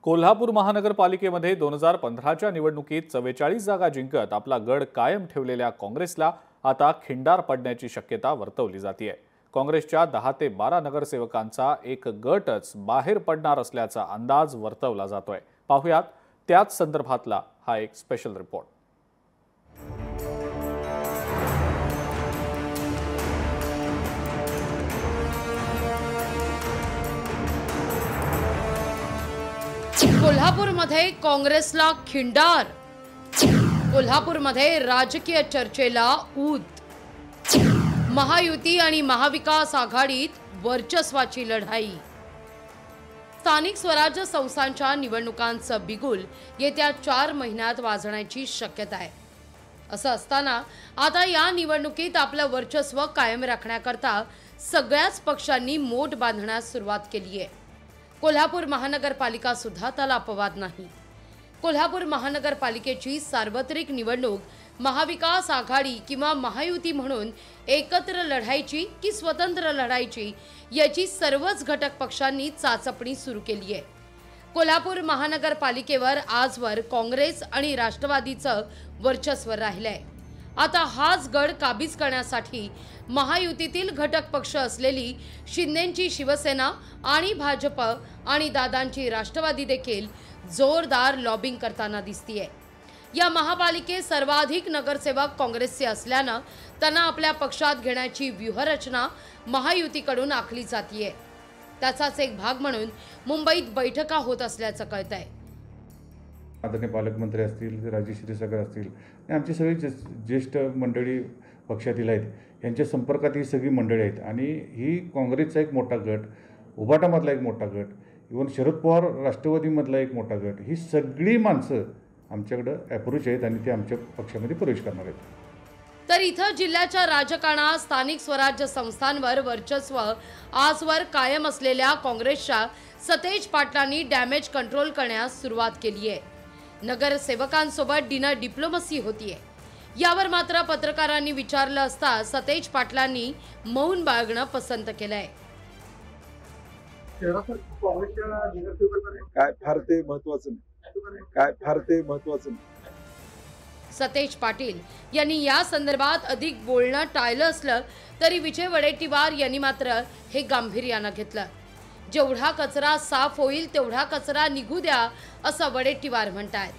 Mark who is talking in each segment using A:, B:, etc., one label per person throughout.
A: कोल्हापूर महानगरपालिकेमध्ये 2015च्या निवडणुकीत 44 जागा जिंकत आपला गड कायम ठेवलेल्या काँग्रेसला आता खिंडार पडण्याची शक्यता वर्तवली जाते। काँग्रेसच्या 10 ते 12 नगरसेवकांचा एक गटच बाहेर पडणार असल्याचा अंदाज वर्तवला जातोय। पाहुयात त्याच संदर्भातला हा एक स्पेशल रिपोर्ट।
B: कोल्हापूरमध्ये काँग्रेसला खिंडार, कोल्हापूरमध्ये राजकीय चर्चेला ऊत, महायुती आणि महाविकास आघाडीत वर्चस्वाची लढाई। स्थानिक स्वराज्य संस्थांच्या निवडणुकांचं बिगुल येत्या 4 महिन्यात वाजण्याची शक्यता आहे। असं असताना आता या निवडणुकीत आपलं वर्चस्व कायम राखण्याकरता सगळ्याच पक्षांनी मोठ बांधण्यास सुरुवात केली आहे। कोल्हापूर महानगरपालिका सुद्धा त्याला अपवाद नाही। कोल्हापूर महानगरपालिकेची सार्वत्रिक निवडणूक महाविकास आघाडी किंवा महायुती म्हणून एकत्र लढायची की स्वतंत्र लढायची याची सर्वच घटक पक्षांनी चाचपणी सुरू केली आहे। कोल्हापूर महानगरपालिकेवर आजवर काँग्रेस आणि राष्ट्रवादीचं वर्चस्व राहिलंय। आता हाच गड काबीज करण्यासाठी महायुतीतील घटक पक्ष असलेली शिंदेंची शिवसेना आणि भाजप आणि दादांची राष्ट्रवादी देखील जोरदार लॉबिंग करताना दिसतीये। या महापालिकेत सर्वाधिक नगरसेवक काँग्रेसचे असल्यानं त्यांना आपल्या पक्षात घेण्याची व्यूहरचना महायुतीकडून आखली जातीये। त्याचाच एक भाग म्हणून मुंबईत बैठका होत असल्याचं कळतंय।
C: आदरणीय पालकमंत्री असतील, राजेश क्षीरसागर असतील, आमची सगळी ज्येष्ठ मंडळी पक्षातील आहेत। यांच्या संपर्कात ही सगळी मंडळी आहेत आणि ही काँग्रेसचा एक मोठा गट, उभाटामधला एक मोठा गट, इव्हन शरद पवार राष्ट्रवादीमधला एक मोठा गट, ही सगळी माणसं आमच्याकडे अप्रोच आहेत आणि ते आमच्या पक्षामध्ये प्रवेश करणार आहेत।
B: तर इथं जिल्ह्याच्या राजकारणात स्थानिक स्वराज्य संस्थांवर वर्चस्व आजवर कायम असलेल्या काँग्रेसच्या सतेज पाटलांनी डॅमेज कंट्रोल करण्यास सुरुवात केली आहे। नगरसेवकांसोबत डिनर डिप्लोमसी होतीये। यावर मात्र पत्रकारांनी विचारलं असता सतेज पाटलांनी मौन बाळगणं पसंत केलंय।
D: काय फार ते महत्त्वाचं नाही।
B: सतेज पाटील यांनी या संदर्भात अधिक बोलणं टाळलं असलं तरी विजय वडेट्टीवार यांनी मात्र हे गांभीर्यानं घेतलं। जेवढा कचरा साफ होईल तेवढा कचरा निघू द्या असं वडेट्टीवार म्हणतात।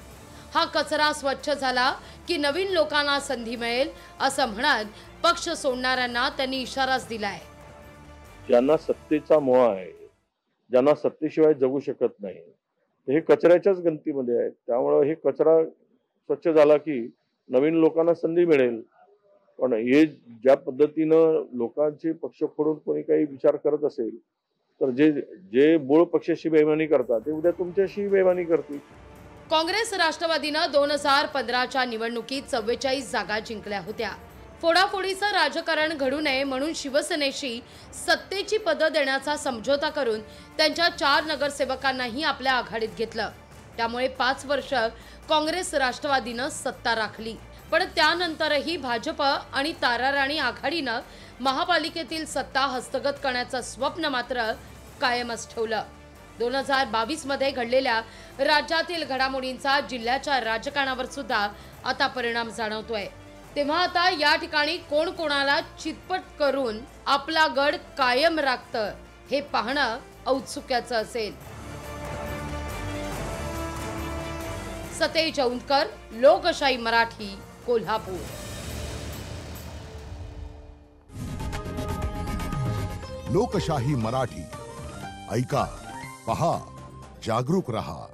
B: हा कचरा स्वच्छ झाला की नवीन लोकांना संधी मिळेल असं म्हणत पक्ष सोडणाऱ्यांना त्यांनी इशाराच दिलाय।
E: ज्यांना सत्तेचा मोह आहे, ज्यांना सत्तेशिवाय जगू शकत नाही, हे कचऱ्याच्याच गंतीमध्ये आहेत। त्यामुळे हे कचरा स्वच्छ झाला की नवीन लोकांना संधी मिळेल। पण हे ज्या पद्धतीनं लोकांचे पक्ष फोडून कोणी काही विचार करत असेल तर जे मूळ पक्षाशी बेईमानी करतात ते उद्या तुमच्याशी बेईमानी करतील।
B: काँग्रेस राष्ट्रवादीनं 2015च्या निवडणुकीत 44 जागा जिंकल्या होत्या। फोडाफोडीचं राजकारण घडू नये म्हणून शिवसेनेशी सत्तेची पदं देण्याचा समझोता करून त्यांच्या 4 नगरसेवकांनाही आपल्या आघाडीत घेतलं। त्यामुळे 5 वर्ष काँग्रेस राष्ट्रवादीनं सत्ता राखली। पण त्यानंतरही भाजप आणि ताराराणी आघाडीनं महापालिकेतील सत्ता हस्तगत करण्याचं स्वप्न मात्र कायमच ठेवलं। 2022 मध्ये घडलेल्या राज्यातील घडामोडींचा जिल्ह्याच्या राजकारणावर सुद्धा आता परिणाम जाणवतोय। तेव्हा आता या ठिकाणी कोण कोणाला चितपट करून आपला गड कायम राखतं हे पाहणं औत्सुक्याचं असेल। सतेज औंधकर, लोकशाही मराठी, कोल्हापूर।
F: लोकशाही मराठी ऐका, पहा, जागरूक रहा।